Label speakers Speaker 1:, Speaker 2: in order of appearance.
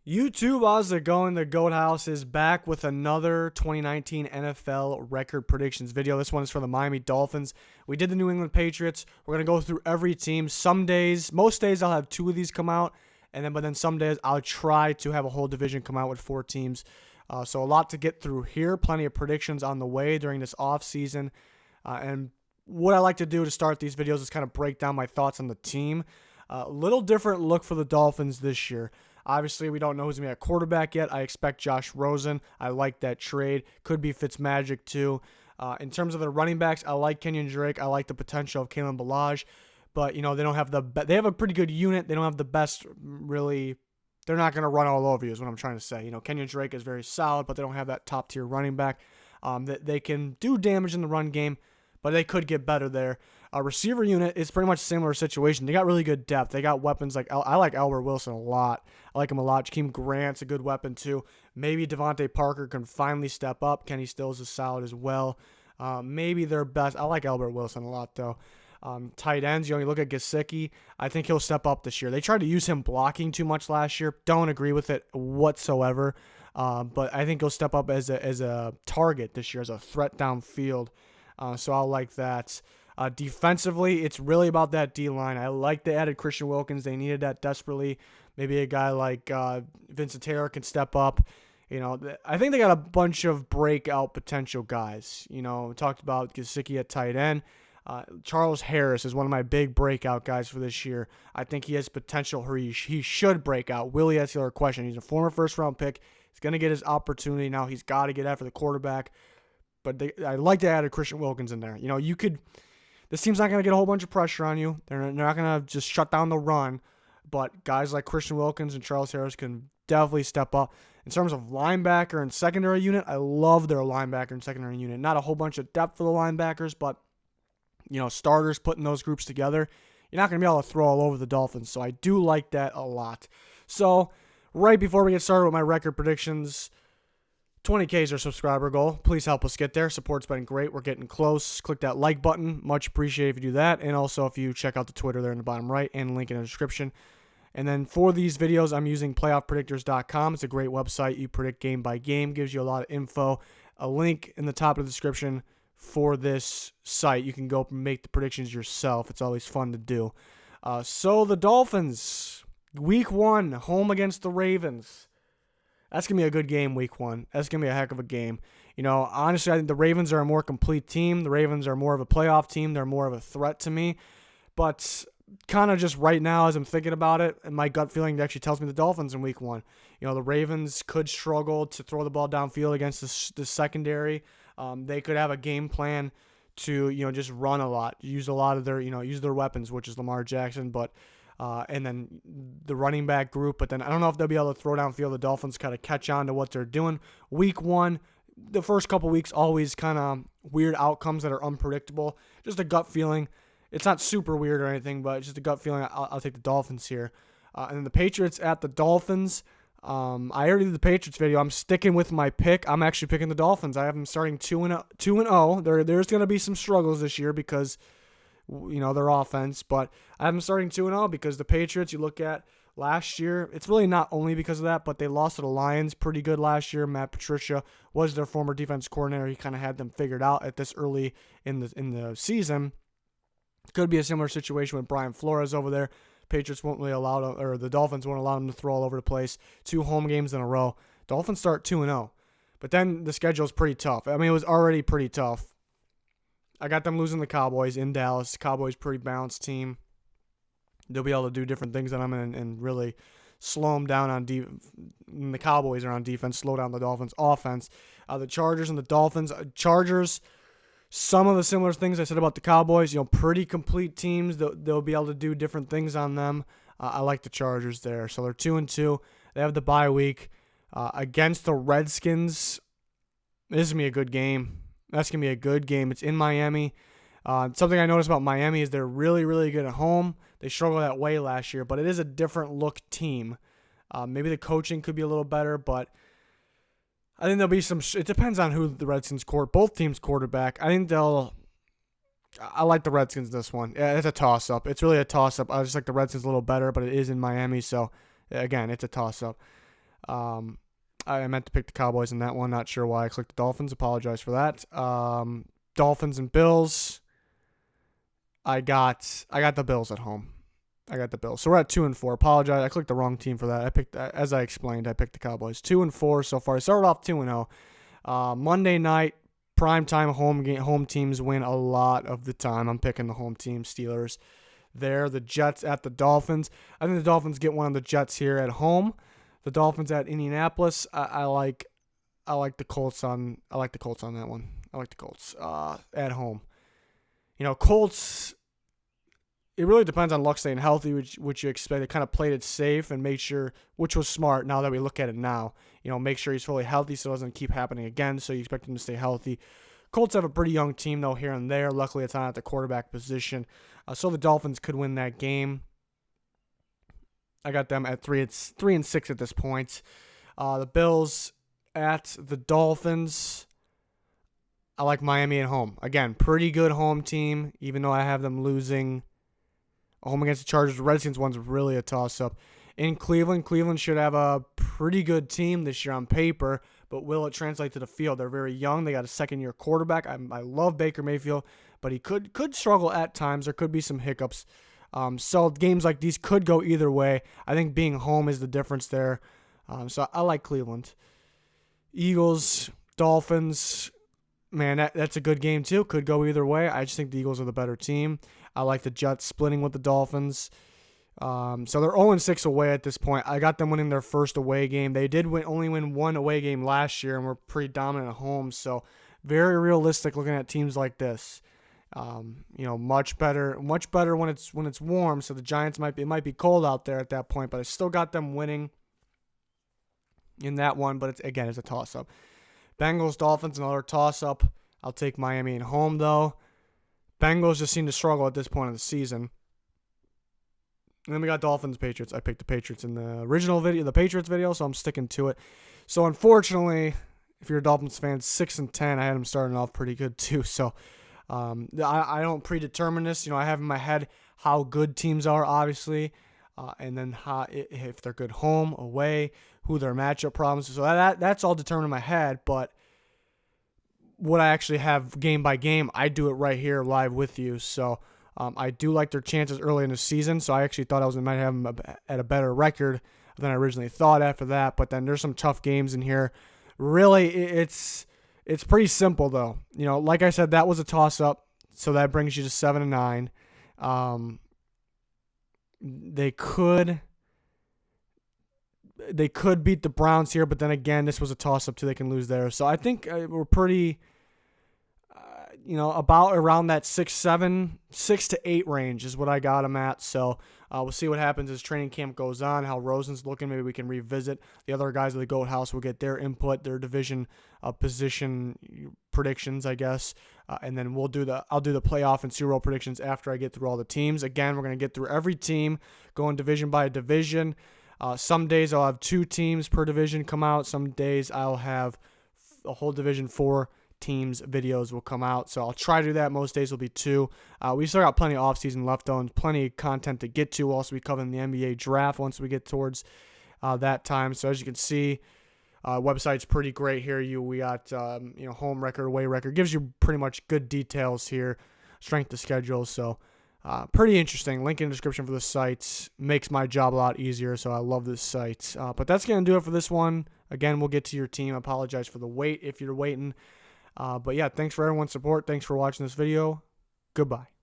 Speaker 1: YouTube, how's it going? The Goat House is back with another 2019 NFL record predictions video. This one is for the Miami Dolphins. We did the New England Patriots. We're going to go through every team. Most days I'll have 2 of these come out, but then some days I'll try to have a whole division come out with 4 teams. So a lot to get through here. Plenty of predictions on the way during this off season. And what I like to do to start these videos is kind of break down my thoughts on the team. A little different look for the Dolphins this year. Obviously, we don't know who's going to be at quarterback yet. I expect Josh Rosen. I like that trade. Could be Fitzmagic too. In terms of the running backs, I like Kenyon Drake. I like the potential of Kalen Ballage. But, they don't have they have a pretty good unit. They don't have the best, really. They're not going to run all over you is what I'm trying to say. Kenyon Drake is very solid, but they don't have that top-tier running back. They can do damage in the run game, but they could get better there. Receiver unit is pretty much a similar situation. They got really good depth. They got weapons like I like Albert Wilson a lot. I like him a lot. Jakeem Grant's a good weapon too. Maybe Devontae Parker can finally step up. Kenny Stills is solid as well. Maybe their best. I like Albert Wilson a lot though. Tight ends, you look at Gesicki. I think he'll step up this year. They tried to use him blocking too much last year. Don't agree with it whatsoever. But I think he'll step up as a target this year, as a threat downfield. So I'll like that. Defensively, it's really about that D-line. I like they added Christian Wilkins. They needed that desperately. Maybe a guy like Vincent Taylor can step up. I think they got a bunch of breakout potential guys. We talked about Gesicki at tight end. Charles Harris is one of my big breakout guys for this year. I think he has potential where he should break out. Willie, that's the other question. He's a former first-round pick. He's going to get his opportunity now. He's got to get after the quarterback. But I like to add a Christian Wilkins in there. This team's not going to get a whole bunch of pressure on you. They're not going to just shut down the run. But guys like Christian Wilkins and Charles Harris can definitely step up. In terms of linebacker and secondary unit, I love their linebacker and secondary unit. Not a whole bunch of depth for the linebackers, but, starters putting those groups together. You're not going to be able to throw all over the Dolphins. So I do like that a lot. So right before we get started with my record predictions, 20K is our subscriber goal. Please help us get there. Support's been great. We're getting close. Click that like button. Much appreciated if you do that. And also if you check out the Twitter there in the bottom right and link in the description. And then for these videos, I'm using playoffpredictors.com. It's a great website. You predict game by game. Gives you a lot of info. A link in the top of the description for this site. You can go make the predictions yourself. It's always fun to do. So the Dolphins, week 1, home against the Ravens. That's going to be a good game week 1. That's going to be a heck of a game. Honestly, I think the Ravens are a more complete team. The Ravens are more of a playoff team. They're more of a threat to me. But kind of just right now as I'm thinking about it, and my gut feeling actually tells me the Dolphins in week 1. The Ravens could struggle to throw the ball downfield against the secondary. They could have a game plan to, just run a lot, use a lot of their, use their weapons, which is Lamar Jackson, but and then the running back group. But then I don't know if they'll be able to throw downfield. The Dolphins kind of catch on to what they're doing. Week 1, the first couple weeks, always kind of weird outcomes that are unpredictable. Just a gut feeling. It's not super weird or anything, but just a gut feeling. I'll take the Dolphins here. And then the Patriots at the Dolphins. I already did the Patriots video. I'm sticking with my pick. I'm actually picking the Dolphins. I have them starting 2-0. There's going to be some struggles this year because their offense, but I have them starting 2-0 because the Patriots, you look at last year, it's really not only because of that, but they lost to the Lions pretty good last year. Matt Patricia was their former defense coordinator. He kind of had them figured out at this early in the season. Could be a similar situation with Brian Flores over there. Patriots won't really the Dolphins won't allow them to throw all over the place. 2 home games in a row. Dolphins start 2-0, but then the schedule is pretty tough. It was already pretty tough. I got them losing the Cowboys in Dallas. Cowboys pretty balanced team. They'll be able to do different things on them and really slow them down on defense. The Cowboys are on defense, slow down the Dolphins' offense. The Chargers and the Dolphins. Chargers, some of the similar things I said about the Cowboys. Pretty complete teams. They'll be able to do different things on them. I like the Chargers there. So they're 2-2. They have the bye week against the Redskins. This is going to be a good game. That's going to be a good game. It's in Miami. Something I noticed about Miami is they're really, really good at home. They struggled that way last year, but it is a different look team. Maybe the coaching could be a little better, but I think there'll be some. It depends on who the Redskins both teams quarterback. I think I like the Redskins this one. Yeah, it's a toss-up. It's really a toss-up. I just like the Redskins a little better, but it is in Miami, so again, it's a toss-up. I meant to pick the Cowboys in that one. Not sure why I clicked the Dolphins. Apologize for that. Dolphins and Bills. I got the Bills at home. I got the Bills. So we're at 2-4. Apologize. I clicked the wrong team for that. I picked, as I explained, I picked the Cowboys. 2-4 so far. I started off 2-0. Monday night, primetime home teams win a lot of the time. I'm picking the home team, Steelers. There, the Jets at the Dolphins. I think the Dolphins get one of the Jets here at home. The Dolphins at Indianapolis. I like the Colts on. I like the Colts on that one. I like the Colts at home. Colts. It really depends on Luck staying healthy, which you expect. They kind of played it safe and made sure, which was smart. Now that we look at it now, make sure he's fully healthy so it doesn't keep happening again. So you expect him to stay healthy. Colts have a pretty young team though here and there. Luckily, it's not at the quarterback position, so the Dolphins could win that game. I got them at 3-6 at this point. The Bills at the Dolphins. I like Miami at home. Again, pretty good home team, even though I have them losing home against the Chargers. The Redskins one's really a toss-up. In Cleveland should have a pretty good team this year on paper, but will it translate to the field? They're very young. They got a second-year quarterback. I love Baker Mayfield, but he could struggle at times. There could be some hiccups. So games like these could go either way. I think being home is the difference there. So I like Cleveland. Eagles, Dolphins, man, that's a good game too. Could go either way. I just think the Eagles are the better team. I like the Jets splitting with the Dolphins. So they're 0-6 away at this point. I got them winning their first away game. They did only win one away game last year and were pretty dominant at home. So very realistic looking at teams like this. Much better when it's warm. So the Giants might be cold out there at that point, but I still got them winning in that one. But it's a toss-up. Bengals, Dolphins, another toss-up. I'll take Miami at home, though. Bengals just seem to struggle at this point of the season. And then we got Dolphins, Patriots. I picked the Patriots in the original video, the Patriots video, so I'm sticking to it. So, unfortunately, if you're a Dolphins fan, 6-10, I had them starting off pretty good, too. So, I don't predetermine this. I have in my head how good teams are, obviously, and then if they're good home, away, who their matchup problems. So that's all determined in my head. But what I actually have game by game, I do it right here live with you. So I do like their chances early in the season. So I actually thought I might have them at a better record than I originally thought after that. But then there's some tough games in here. Really, it's pretty simple though. Like I said, that was a toss-up. So that brings you to 7-9. They could beat the Browns here, but then again, this was a toss-up too. They can lose there. So I think we're pretty, about around that 6 to 8 range is what I got them at. So we'll see what happens as training camp goes on, how Rosen's looking. Maybe we can revisit the other guys of the Goat House. We'll get their input, their division position predictions, I guess. And then I'll do the playoff and Super Bowl predictions after I get through all the teams. Again, we're going to get through every team, going division by division. Some days I'll have 2 teams per division come out. Some days I'll have a whole division 4 teams videos will come out. So I'll try to do that. Most days will be 2. We still got plenty of offseason left on, plenty of content to get to. We'll also be covering the NBA draft once we get towards that time. So as you can see, website's pretty great here. We got home record, away record. Gives you pretty much good details here, strength of schedule. So pretty interesting. Link in the description for the site. Makes my job a lot easier, so I love this site. But that's going to do it for this one. Again, we'll get to your team. I apologize for the wait if you're waiting. But yeah, thanks for everyone's support. Thanks for watching this video. Goodbye.